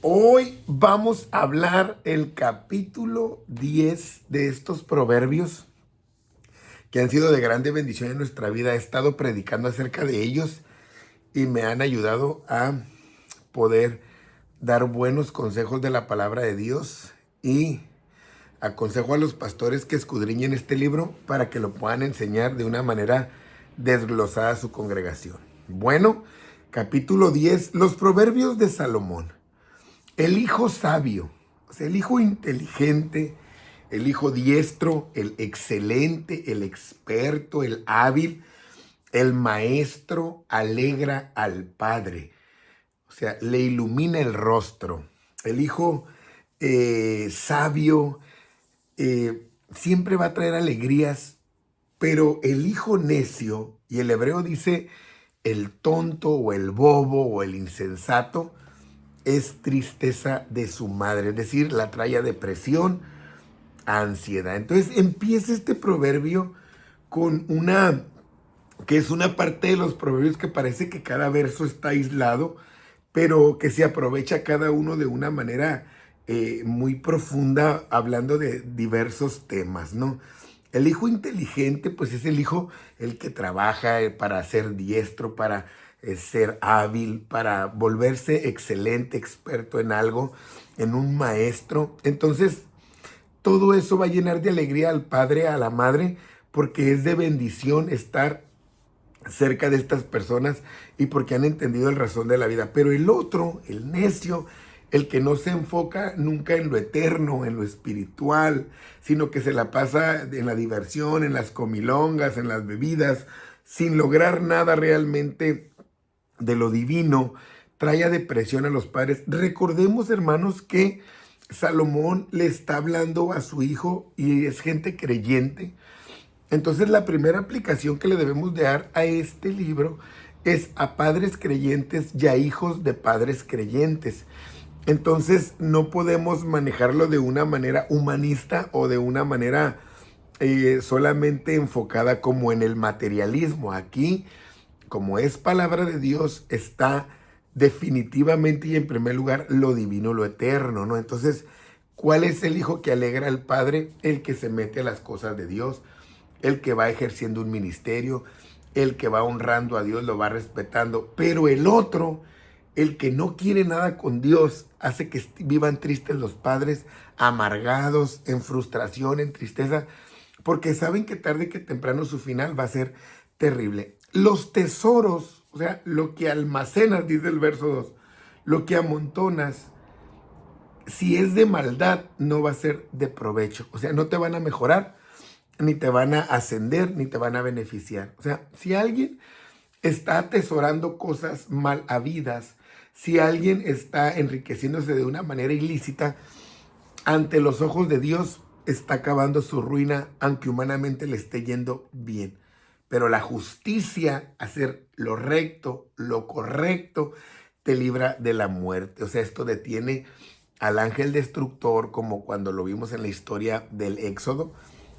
Hoy vamos a hablar el capítulo 10 de estos proverbios que han sido de grande bendición en nuestra vida. He estado predicando acerca de ellos y me han ayudado a poder dar buenos consejos de la palabra de Dios, y aconsejo a los pastores que escudriñen este libro para que lo puedan enseñar de una manera desglosada a su congregación. Bueno, capítulo 10, los proverbios de Salomón. El hijo sabio, o sea, el hijo inteligente, el hijo diestro, el excelente, el experto, el hábil, el maestro alegra al padre, o sea, le ilumina el rostro. El hijo sabio siempre va a traer alegrías, pero el hijo necio, y el hebreo dice el tonto o el bobo o el insensato, es tristeza de su madre, es decir, la trae a depresión, a ansiedad. Entonces empieza este proverbio con una, que es una parte de los proverbios que parece que cada verso está aislado, pero que se aprovecha cada uno de una manera muy profunda, hablando de diversos temas, ¿no? El hijo inteligente, pues es el hijo el que trabaja para ser diestro, para ser hábil, para volverse excelente, experto en algo, en un maestro. Entonces, todo eso va a llenar de alegría al padre, a la madre, porque es de bendición estar cerca de estas personas y porque han entendido el razón de la vida. Pero el otro, el necio, el que no se enfoca nunca en lo eterno, en lo espiritual, sino que se la pasa en la diversión, en las comilongas, en las bebidas, sin lograr nada realmente de lo divino, trae a depresión a los padres. Recordemos, hermanos, que Salomón le está hablando a su hijo y es gente creyente. Entonces, la primera aplicación que le debemos de dar a este libro es a padres creyentes y a hijos de padres creyentes. Entonces, no podemos manejarlo de una manera humanista o de una manera solamente enfocada como en el materialismo. Aquí, como es palabra de Dios, está definitivamente y en primer lugar lo divino, lo eterno, ¿no? Entonces, ¿cuál es el hijo que alegra al padre? El que se mete a las cosas de Dios, el que va ejerciendo un ministerio, el que va honrando a Dios, lo va respetando. Pero el otro, el que no quiere nada con Dios, hace que vivan tristes los padres, amargados, en frustración, en tristeza, porque saben que tarde que temprano su final va a ser terrible. Los tesoros, o sea, lo que almacenas, dice el verso 2, lo que amontonas, si es de maldad, no va a ser de provecho. O sea, no te van a mejorar, ni te van a ascender, ni te van a beneficiar. O sea, si alguien está atesorando cosas mal habidas, si alguien está enriqueciéndose de una manera ilícita, ante los ojos de Dios está acabando su ruina, aunque humanamente le esté yendo bien. Pero la justicia, hacer lo recto, lo correcto, te libra de la muerte. O sea, esto detiene al ángel destructor, como cuando lo vimos en la historia del Éxodo,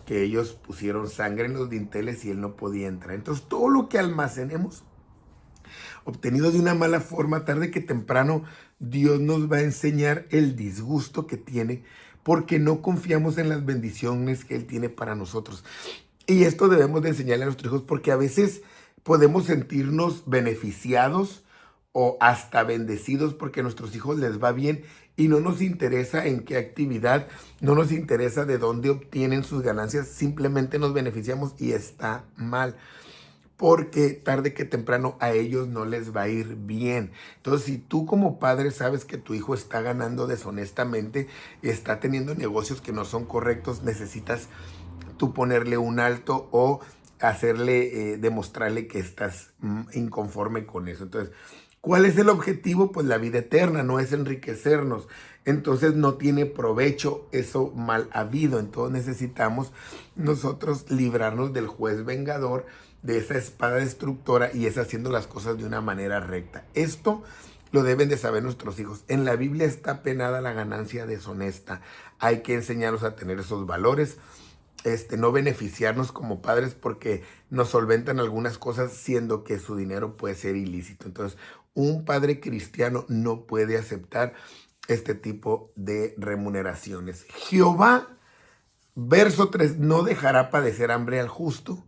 que ellos pusieron sangre en los dinteles y él no podía entrar. Entonces, todo lo que almacenemos, obtenido de una mala forma, tarde que temprano, Dios nos va a enseñar el disgusto que tiene porque no confiamos en las bendiciones que Él tiene para nosotros. Y esto debemos de enseñarle a nuestros hijos, porque a veces podemos sentirnos beneficiados o hasta bendecidos porque a nuestros hijos les va bien y no nos interesa en qué actividad, no nos interesa de dónde obtienen sus ganancias, simplemente nos beneficiamos y está mal, porque tarde que temprano a ellos no les va a ir bien. Entonces, si tú como padre sabes que tu hijo está ganando deshonestamente, está teniendo negocios que no son correctos, necesitas tú ponerle un alto o hacerle, demostrarle que estás inconforme con eso. Entonces, ¿cuál es el objetivo? Pues la vida eterna, no es enriquecernos. Entonces no tiene provecho eso mal habido. Entonces necesitamos nosotros librarnos del juez vengador, de esa espada destructora, y es haciendo las cosas de una manera recta. Esto lo deben de saber nuestros hijos. En la Biblia está penada la ganancia deshonesta. Hay que enseñarlos a tener esos valores, no beneficiarnos como padres porque nos solventan algunas cosas, siendo que su dinero puede ser ilícito. Entonces, un padre cristiano no puede aceptar este tipo de remuneraciones. Jehová, verso 3, no dejará padecer hambre al justo,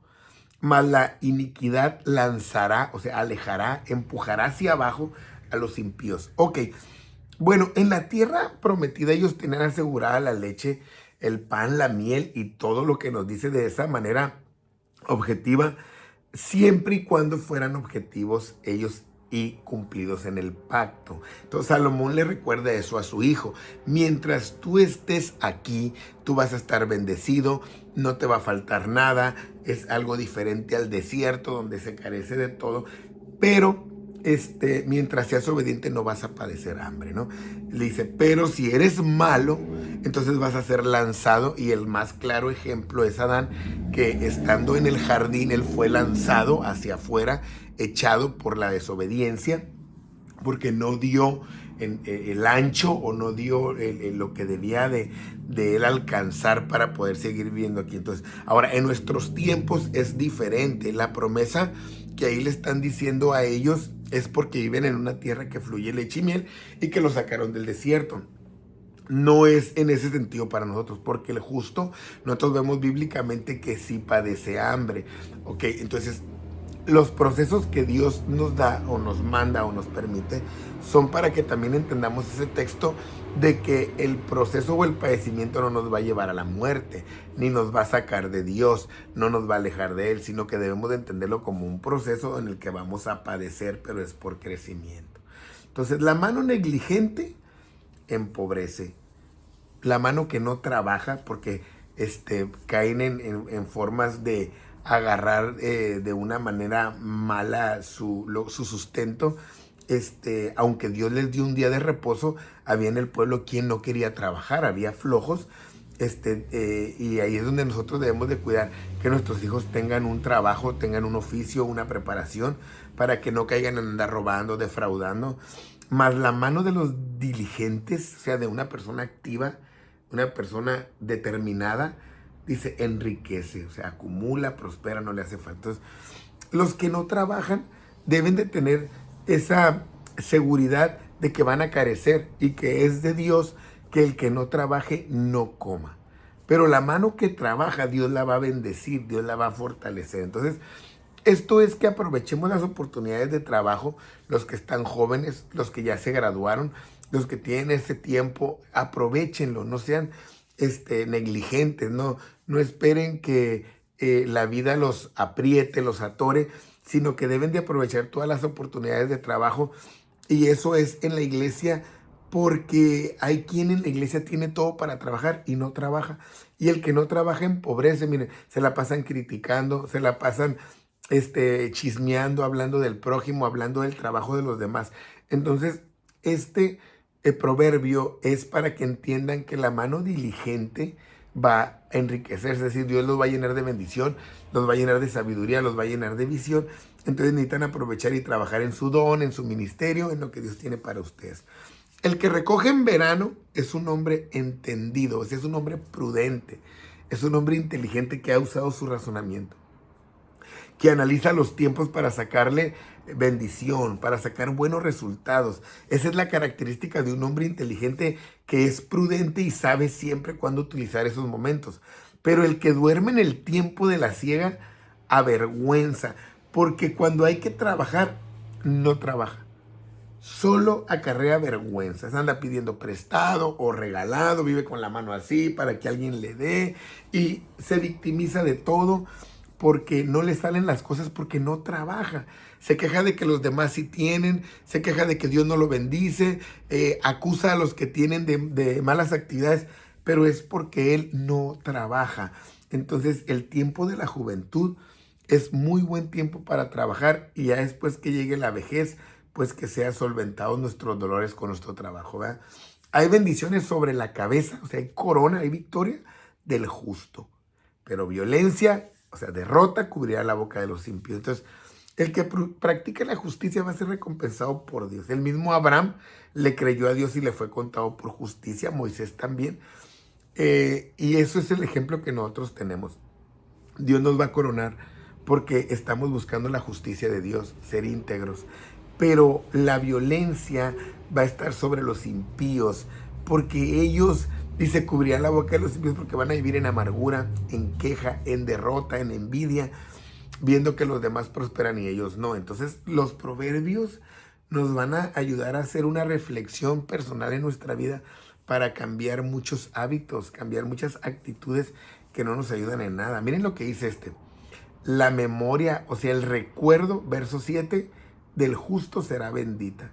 mas la iniquidad lanzará, o sea, alejará, empujará hacia abajo a los impíos. Ok, bueno, en la tierra prometida ellos tenían asegurada la leche, el pan, la miel y todo lo que nos dice de esa manera objetiva, siempre y cuando fueran objetivos ellos y cumplidos en el pacto. Entonces Salomón le recuerda eso a su hijo. Mientras tú estés aquí, tú vas a estar bendecido, no te va a faltar nada, es algo diferente al desierto donde se carece de todo, pero mientras seas obediente no vas a padecer hambre, ¿no? Le dice, pero si eres malo, entonces vas a ser lanzado, y el más claro ejemplo es Adán, que estando en el jardín, él fue lanzado hacia afuera, echado por la desobediencia, porque no dio el ancho o no dio lo que debía de él alcanzar para poder seguir viviendo aquí. Entonces, ahora en nuestros tiempos es diferente. La promesa que ahí le están diciendo a ellos es porque viven en una tierra que fluye leche y miel y que lo sacaron del desierto. No es en ese sentido para nosotros, porque el justo, nosotros vemos bíblicamente que sí padece hambre. Ok, entonces los procesos que Dios nos da o nos manda o nos permite son para que también entendamos ese texto de que el proceso o el padecimiento no nos va a llevar a la muerte, ni nos va a sacar de Dios, no nos va a alejar de Él, sino que debemos de entenderlo como un proceso en el que vamos a padecer, pero es por crecimiento. Entonces, la mano negligente empobrece. La mano que no trabaja, porque caen en formas de agarrar de una manera mala su sustento. Aunque Dios les dio un día de reposo, había en el pueblo quien no quería trabajar, había flojos. Y ahí es donde nosotros debemos de cuidar que nuestros hijos tengan un trabajo, tengan un oficio, una preparación, para que no caigan en andar robando, defraudando. Más la mano de los diligentes, o sea, de una persona activa, una persona determinada, dice, enriquece, o sea, acumula, prospera, no le hace falta. Entonces, los que no trabajan deben de tener esa seguridad de que van a carecer y que es de Dios que el que no trabaje no coma. Pero la mano que trabaja, Dios la va a bendecir, Dios la va a fortalecer. Entonces, esto es que aprovechemos las oportunidades de trabajo, los que están jóvenes, los que ya se graduaron, los que tienen ese tiempo, aprovechenlo, no sean negligentes, no esperen que la vida los apriete, los atore, sino que deben de aprovechar todas las oportunidades de trabajo. Y eso es en la iglesia, porque hay quien en la iglesia tiene todo para trabajar y no trabaja. Y el que no trabaja empobrece. Miren, se la pasan criticando, se la pasan chismeando, hablando del prójimo, hablando del trabajo de los demás. Entonces, el proverbio es para que entiendan que la mano diligente va a enriquecerse, es decir, Dios los va a llenar de bendición, los va a llenar de sabiduría, los va a llenar de visión. Entonces necesitan aprovechar y trabajar en su don, en su ministerio, en lo que Dios tiene para ustedes. El que recoge en verano es un hombre entendido, o sea, es un hombre prudente, es un hombre inteligente que ha usado su razonamiento, que analiza los tiempos para sacarle bendición, para sacar buenos resultados. Esa es la característica de un hombre inteligente, que es prudente y sabe siempre cuándo utilizar esos momentos. Pero el que duerme en el tiempo de la siega avergüenza, porque cuando hay que trabajar, no trabaja. Solo acarrea vergüenzas, anda pidiendo prestado o regalado, vive con la mano así para que alguien le dé y se victimiza de todo porque no le salen las cosas, porque no trabaja. Se queja de que los demás sí tienen, se queja de que Dios no lo bendice, acusa a los que tienen de malas actividades, pero es porque él no trabaja. Entonces el tiempo de la juventud es muy buen tiempo para trabajar, y ya después que llegue la vejez, pues que sean solventados nuestros dolores con nuestro trabajo, ¿verdad? Hay bendiciones sobre la cabeza, o sea, hay corona, hay victoria del justo, pero violencia, o sea, derrota cubrirá la boca de los impíos. Entonces, el que practique la justicia va a ser recompensado por Dios. El mismo Abraham le creyó a Dios y le fue contado por justicia, Moisés también. Y eso es el ejemplo que nosotros tenemos. Dios nos va a coronar porque estamos buscando la justicia de Dios, ser íntegros. Pero la violencia va a estar sobre los impíos, porque ellos, dice, cubrirán la boca de los impíos porque van a vivir en amargura, en queja, en derrota, en envidia, viendo que los demás prosperan y ellos no. Entonces, los proverbios nos van a ayudar a hacer una reflexión personal en nuestra vida para cambiar muchos hábitos, cambiar muchas actitudes que no nos ayudan en nada. Miren lo que dice este. La memoria, o sea, el recuerdo, verso 7, del justo será bendita.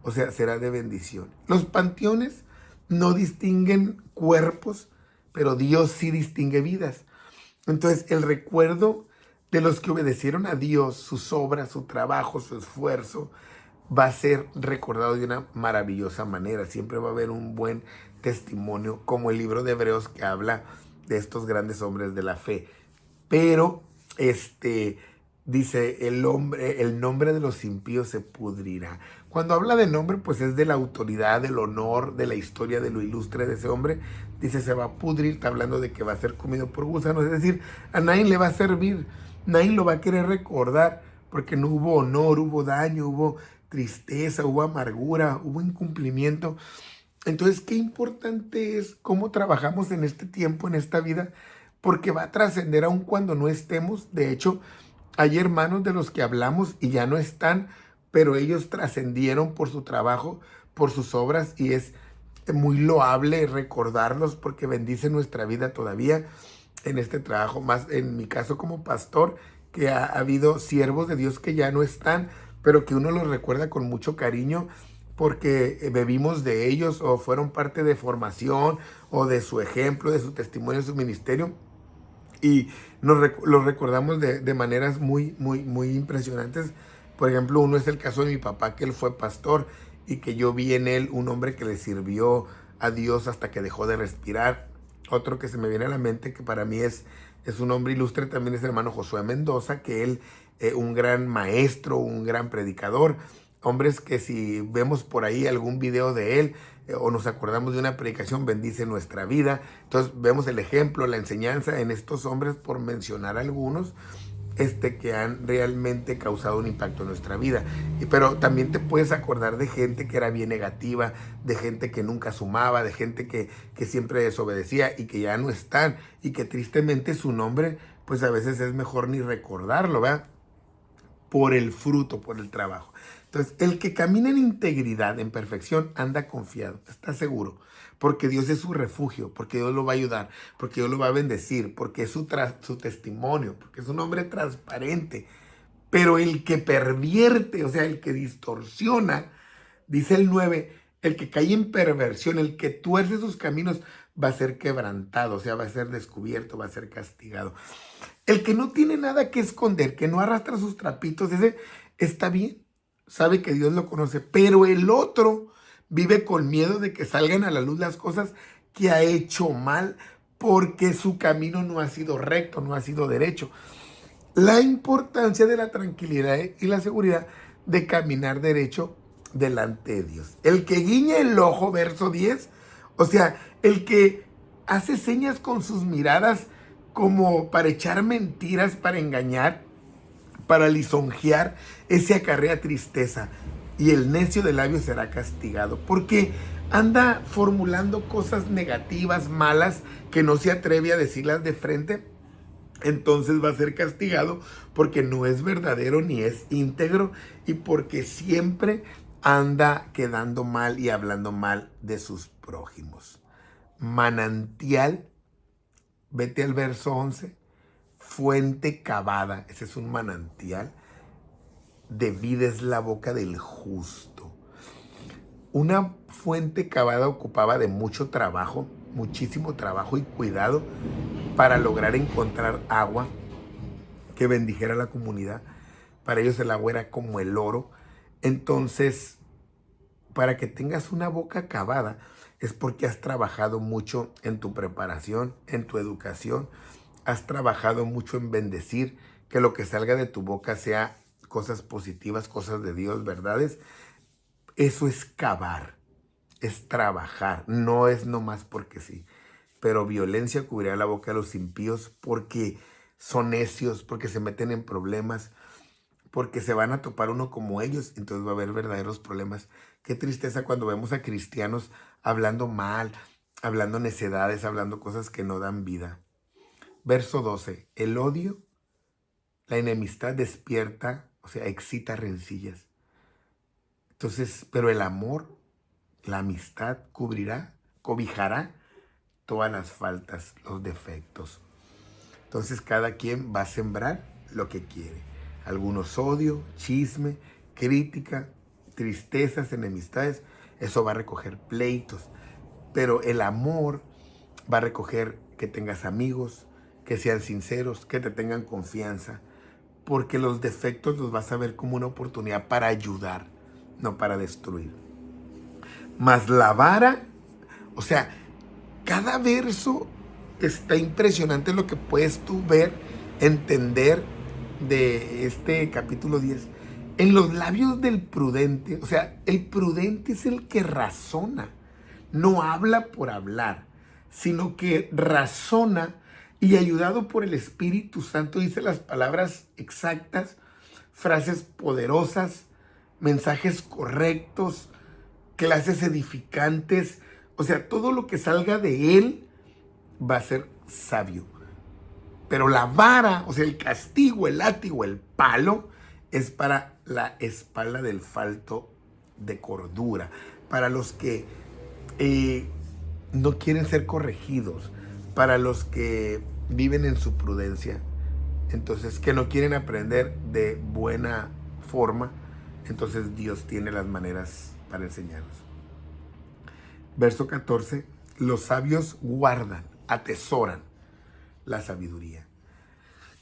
O sea, será de bendición. Los panteones no distinguen cuerpos, pero Dios sí distingue vidas. Entonces, el recuerdo de los que obedecieron a Dios, sus obras, su trabajo, su esfuerzo, va a ser recordado de una maravillosa manera. Siempre va a haber un buen testimonio, como el libro de Hebreos que habla de estos grandes hombres de la fe. Pero, dice, el nombre de los impíos se pudrirá. Cuando habla de nombre, pues es de la autoridad, del honor, de la historia, de lo ilustre de ese hombre. Dice, se va a pudrir, está hablando de que va a ser comido por gusanos. Es decir, a nadie le va a servir, nadie lo va a querer recordar, porque no hubo honor, hubo daño, hubo tristeza, hubo amargura, hubo incumplimiento. Entonces, qué importante es cómo trabajamos en este tiempo, en esta vida, porque va a trascender aun cuando no estemos. De hecho, hay hermanos de los que hablamos y ya no están, pero ellos trascendieron por su trabajo, por sus obras, y es muy loable recordarlos porque bendice nuestra vida todavía en este trabajo. Más en mi caso como pastor, que ha habido siervos de Dios que ya no están, pero que uno los recuerda con mucho cariño porque bebimos de ellos o fueron parte de formación o de su ejemplo, de su testimonio, de su ministerio. Y los recordamos de maneras muy, muy, muy impresionantes. Por ejemplo, uno es el caso de mi papá, que él fue pastor y que yo vi en él un hombre que le sirvió a Dios hasta que dejó de respirar. Otro que se me viene a la mente, que para mí es un hombre ilustre, también es el hermano Josué Mendoza, que él, un gran maestro, un gran predicador. Hombres que si vemos por ahí algún video de él, o nos acordamos de una predicación, bendice nuestra vida. Entonces vemos el ejemplo, la enseñanza en estos hombres, por mencionar algunos, que han realmente causado un impacto en nuestra vida. Pero también te puedes acordar de gente que era bien negativa, de gente que nunca sumaba, de gente que siempre desobedecía y que ya no están, y que tristemente su nombre, pues a veces es mejor ni recordarlo, ¿verdad? Por el fruto, por el trabajo. Entonces, el que camina en integridad, en perfección, anda confiado, está seguro, porque Dios es su refugio, porque Dios lo va a ayudar, porque Dios lo va a bendecir, porque es su testimonio, porque es un hombre transparente. Pero el que pervierte, o sea, el que distorsiona, dice el 9, el que cae en perversión, el que tuerce sus caminos, va a ser quebrantado, o sea, va a ser descubierto, va a ser castigado. El que no tiene nada que esconder, que no arrastra sus trapitos, ese está bien, sabe que Dios lo conoce, pero el otro vive con miedo de que salgan a la luz las cosas que ha hecho mal, porque su camino no ha sido recto, no ha sido derecho. La importancia de la tranquilidad y la seguridad de caminar derecho delante de Dios. El que guiña el ojo, verso 10, o sea, el que hace señas con sus miradas como para echar mentiras, para engañar, para lisonjear, ese acarrea tristeza. Y el necio de labios será castigado, porque anda formulando cosas negativas, malas, que no se atreve a decirlas de frente. Entonces va a ser castigado porque no es verdadero ni es íntegro, y porque siempre anda quedando mal y hablando mal de sus prójimos. Manantial, vete al verso 11, fuente cavada, ese es un manantial, de vida es la boca del justo. Una fuente cavada ocupaba de mucho trabajo, muchísimo trabajo y cuidado para lograr encontrar agua que bendijera a la comunidad. Para ellos el agua era como el oro. Entonces, para que tengas una boca cavada, es porque has trabajado mucho en tu preparación, en tu educación. Has trabajado mucho en bendecir, que lo que salga de tu boca sea cosas positivas, cosas de Dios, verdades. Eso es cavar, es trabajar, no es nomás porque sí. Pero violencia cubrirá la boca de los impíos porque son necios, porque se meten en problemas, porque se van a topar uno como ellos, entonces va a haber verdaderos problemas. Qué tristeza cuando vemos a cristianos hablando mal, hablando necedades, hablando cosas que no dan vida. Verso 12. El odio, la enemistad despierta, o sea, excita rencillas. Entonces, pero el amor, la amistad cobijará todas las faltas, los defectos. Entonces cada quien va a sembrar lo que quiere. Algunos odio, chisme, crítica, tristezas, enemistades. Eso va a recoger pleitos. Pero el amor va a recoger que tengas amigos, que sean sinceros, que te tengan confianza. Porque los defectos los vas a ver como una oportunidad para ayudar, no para destruir. Mas la vara, o sea, cada verso está impresionante lo que puedes tú ver, entender de este capítulo 10. En los labios del prudente, o sea, el prudente es el que razona, no habla por hablar, sino que razona y ayudado por el Espíritu Santo dice las palabras exactas, frases poderosas, mensajes correctos, clases edificantes. O sea, todo lo que salga de él va a ser sabio. Pero la vara, o sea, el castigo, el látigo, el palo, es para la espalda del falto de cordura. Para los que no quieren ser corregidos. Para los que viven en su prudencia. Entonces, que no quieren aprender de buena forma. Entonces Dios tiene las maneras para enseñarlos. Verso 14. Los sabios guardan, atesoran la sabiduría.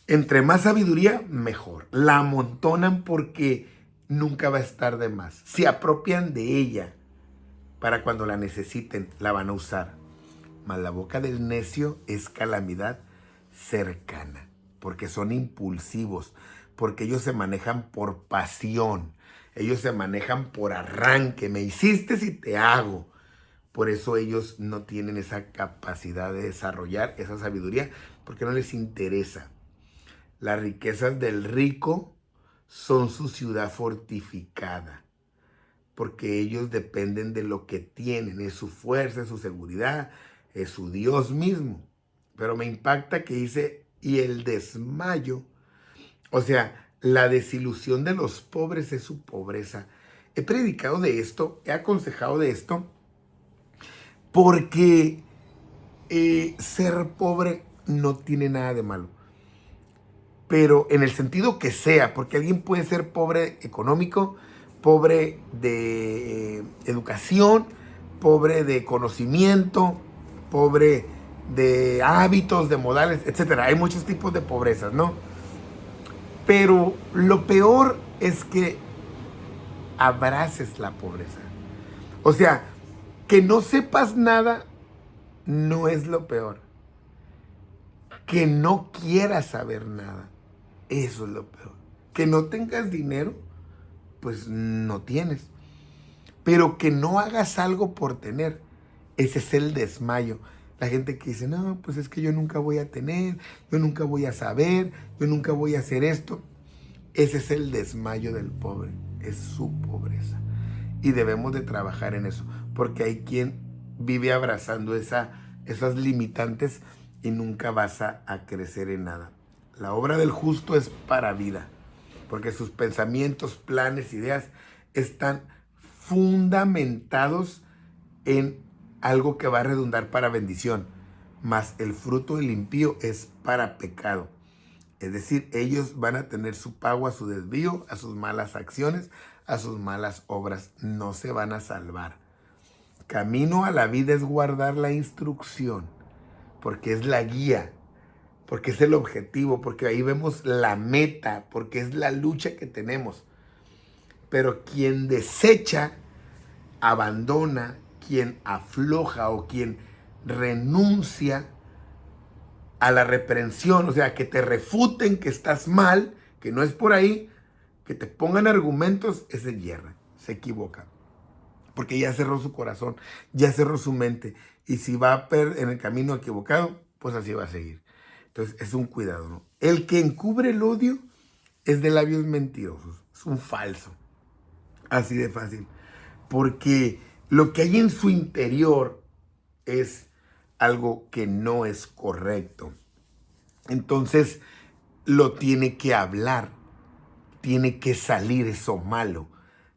Entre más sabiduría, mejor. La amontonan porque nunca va a estar de más. Se apropian de ella para cuando la necesiten, la van a usar. Mas la boca del necio es calamidad cercana, porque son impulsivos, porque ellos se manejan por pasión, ellos se manejan por arranque. Me hiciste y te hago. Por eso ellos no tienen esa capacidad de desarrollar esa sabiduría, porque no les interesa. Las riquezas del rico son su ciudad fortificada, porque ellos dependen de lo que tienen, es su fuerza, es su seguridad, es su Dios mismo. Pero me impacta que dice, y el desmayo, o sea, la desilusión de los pobres es su pobreza. He predicado de esto, he aconsejado de esto, porque ser pobre no tiene nada de malo. Pero en el sentido que sea, porque alguien puede ser pobre económico, pobre de educación, pobre de conocimiento, pobre de hábitos, de modales, etcétera. Hay muchos tipos de pobrezas, ¿no? Pero lo peor es que abraces la pobreza. O sea, que no sepas nada no es lo peor. Que no quieras saber nada, eso es lo peor. Que no tengas dinero, pues no tienes. Pero que no hagas algo por tener, ese es el desmayo. La gente que dice, no, pues es que yo nunca voy a tener, yo nunca voy a saber, yo nunca voy a hacer esto. Ese es el desmayo del pobre, es su pobreza. Y debemos de trabajar en eso, porque hay quien vive abrazando esas limitantes y nunca vas a crecer en nada. La obra del justo es para vida, porque sus pensamientos, planes, ideas están fundamentados en algo que va a redundar para bendición, mas el fruto del impío es para pecado. Es decir, ellos van a tener su pago a su desvío, a sus malas acciones, a sus malas obras. No se van a salvar. Camino a la vida es guardar la instrucción, porque es la guía, porque es el objetivo, porque ahí vemos la meta, porque es la lucha que tenemos. Pero quien desecha, abandona, quien afloja o quien renuncia a la reprensión, o sea, que te refuten que estás mal, que no es por ahí, que te pongan argumentos, ese yerra, se equivoca. Porque ya cerró su corazón, ya cerró su mente. Y si va en el camino equivocado, pues así va a seguir. Entonces es un cuidado, ¿no? El que encubre el odio es de labios mentirosos, es un falso, así de fácil, porque lo que hay en su interior es algo que no es correcto. Entonces lo tiene que hablar, tiene que salir eso malo,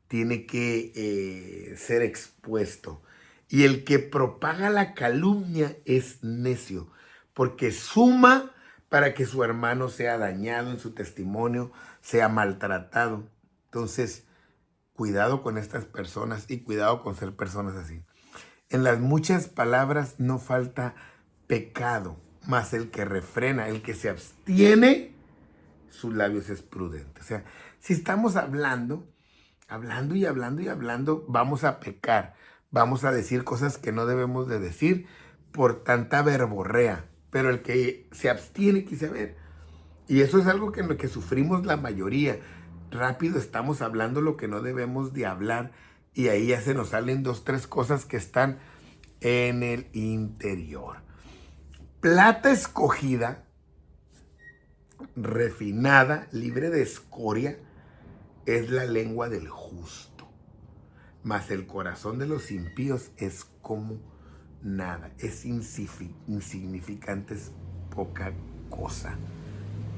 tiene que ser expuesto. Y el que propaga la calumnia es necio, porque suma para que su hermano sea dañado en su testimonio, sea maltratado. Entonces, cuidado con estas personas y cuidado con ser personas así. En las muchas palabras no falta pecado, mas el que refrena, el que se abstiene, sus labios es prudente. O sea, si estamos hablando y hablando y hablando, vamos a pecar, vamos a decir cosas que no debemos de decir por tanta verborrea. Pero el que se abstiene, quise ver. Y eso es algo que en lo que sufrimos la mayoría. Rápido estamos hablando lo que no debemos de hablar y ahí ya se nos salen 2, 3 cosas que están en el interior. Plata escogida, refinada, libre de escoria, es la lengua del justo. Mas el corazón de los impíos es como nada, es insignificante, es poca cosa.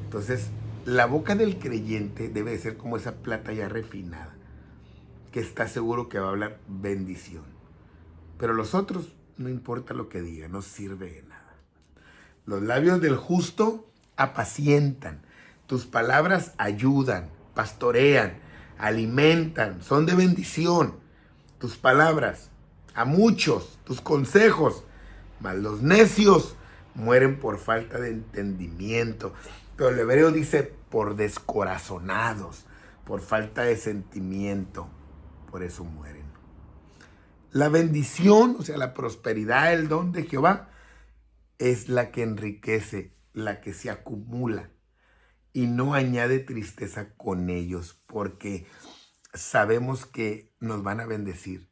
Entonces, la boca del creyente debe ser como esa plata ya refinada, que está seguro que va a hablar bendición. Pero los otros, no importa lo que diga, no sirve de nada. Los labios del justo apacientan, tus palabras ayudan, pastorean, alimentan, son de bendición. Tus palabras a muchos, tus consejos, mas los necios mueren por falta de entendimiento. Pero el hebreo dice por descorazonados, por falta de sentimiento, por eso mueren. La bendición, o sea, la prosperidad, el don de Jehová, es la que enriquece, la que se acumula y no añade tristeza con ellos, porque sabemos que nos van a bendecir,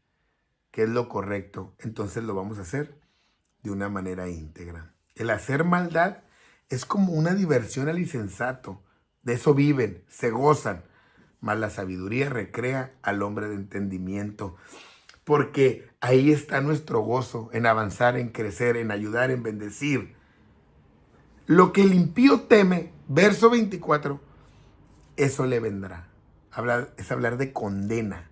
que es lo correcto, entonces lo vamos a hacer de una manera íntegra. El hacer maldad es como una diversión al insensato, de eso viven, se gozan, mas la sabiduría recrea al hombre de entendimiento, porque ahí está nuestro gozo, en avanzar, en crecer, en ayudar, en bendecir. Lo que el impío teme, verso 24, eso le vendrá. Es hablar de condena,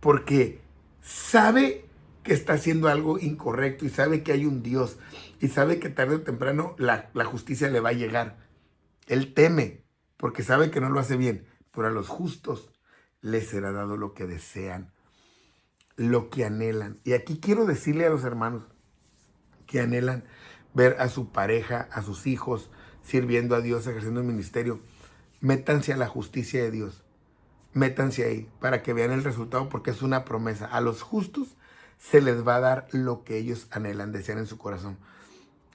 porque sabe que está haciendo algo incorrecto y sabe que hay un Dios y sabe que tarde o temprano la justicia le va a llegar. Él teme porque sabe que no lo hace bien, pero a los justos les será dado lo que desean, lo que anhelan. Y aquí quiero decirle a los hermanos que anhelan ver a su pareja, a sus hijos, sirviendo a Dios, ejerciendo el ministerio, métanse a la justicia de Dios. Métanse ahí para que vean el resultado, porque es una promesa. A los justos se les va a dar lo que ellos anhelan, desean en su corazón.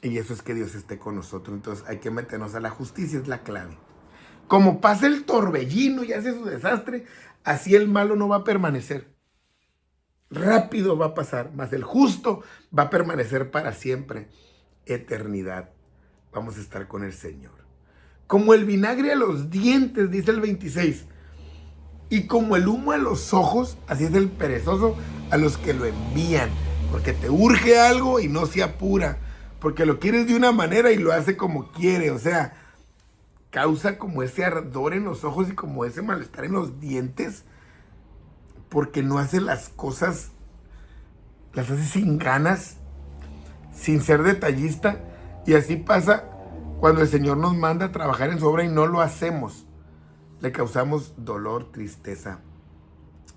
Y eso es que Dios esté con nosotros. Entonces hay que meternos a la justicia, es la clave. Como pasa el torbellino y hace su desastre, así el malo no va a permanecer. Rápido va a pasar, mas el justo va a permanecer para siempre, eternidad. Vamos a estar con el Señor. Como el vinagre a los dientes, dice el 26, y como el humo a los ojos, así es el perezoso a los que lo envían, porque te urge algo y no se apura, porque lo quieres de una manera y lo hace como quiere, o sea, causa como ese ardor en los ojos y como ese malestar en los dientes, porque no hace las cosas, las hace sin ganas, sin ser detallista, y así pasa cuando el Señor nos manda a trabajar en su obra y no lo hacemos. Le causamos dolor, tristeza,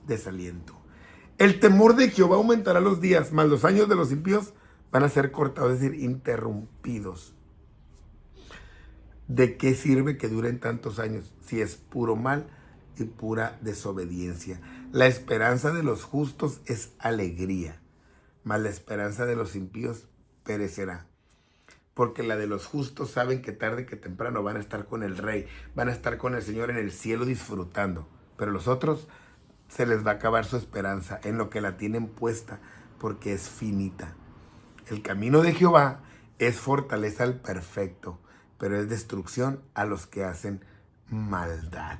desaliento. El temor de Jehová aumentará los días, mas los años de los impíos van a ser cortados, es decir, interrumpidos. ¿De qué sirve que duren tantos años si es puro mal y pura desobediencia? La esperanza de los justos es alegría, mas la esperanza de los impíos perecerá. Porque la de los justos saben que tarde que temprano van a estar con el Rey, van a estar con el Señor en el cielo disfrutando. Pero los otros se les va a acabar su esperanza en lo que la tienen puesta, porque es finita. El camino de Jehová es fortaleza al perfecto, pero es destrucción a los que hacen maldad.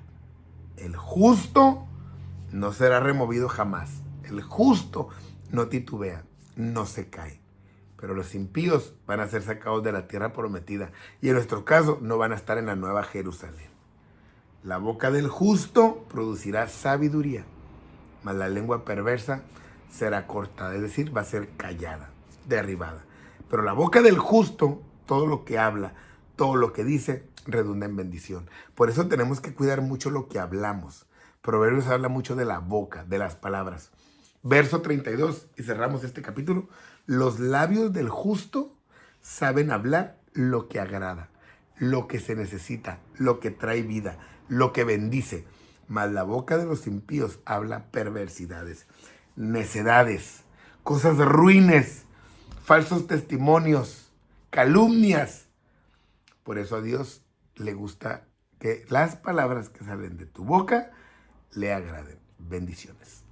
El justo no será removido jamás. El justo no titubea, no se cae. Pero los impíos van a ser sacados de la tierra prometida. Y en nuestro caso no van a estar en la nueva Jerusalén. La boca del justo producirá sabiduría, mas la lengua perversa será cortada, es decir, va a ser callada, derribada. Pero la boca del justo, todo lo que habla, todo lo que dice, redunda en bendición. Por eso tenemos que cuidar mucho lo que hablamos. Proverbios habla mucho de la boca, de las palabras. Verso 32, y cerramos este capítulo. Los labios del justo saben hablar lo que agrada, lo que se necesita, lo que trae vida, lo que bendice. Mas la boca de los impíos habla perversidades, necedades, cosas ruines, falsos testimonios, calumnias. Por eso a Dios le gusta que las palabras que salen de tu boca le agraden. Bendiciones.